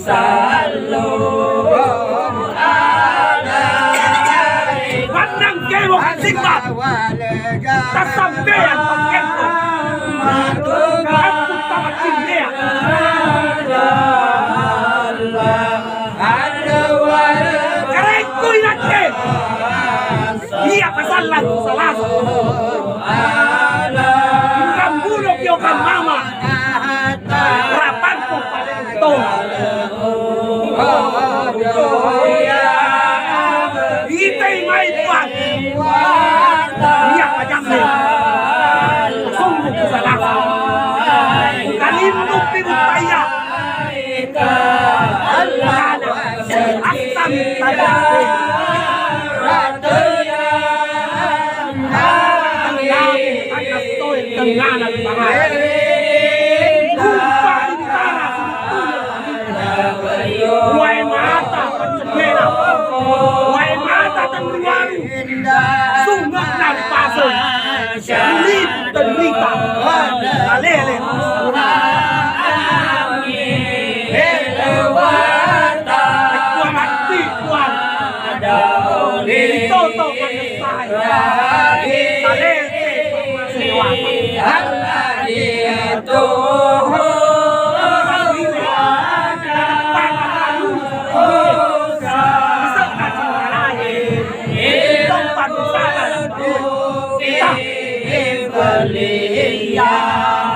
sallu alaihi Pandang kewok singkat Tasampean pangkento Aku tamat cindia Karengku inatke Iya kasalan salasa Rambulok yokan mama Rapan ko palento Itay may pan Iya pajamne Sungguh kesalahan Kalindong pinutaya Asam tadate Tenganan bahaya Lupa intara Wai mata pencendera Wai mata tenruaru Sungguh dan pasir Sulit derita Alele Ketua mati kuat Toto mengesai Alele Yeah.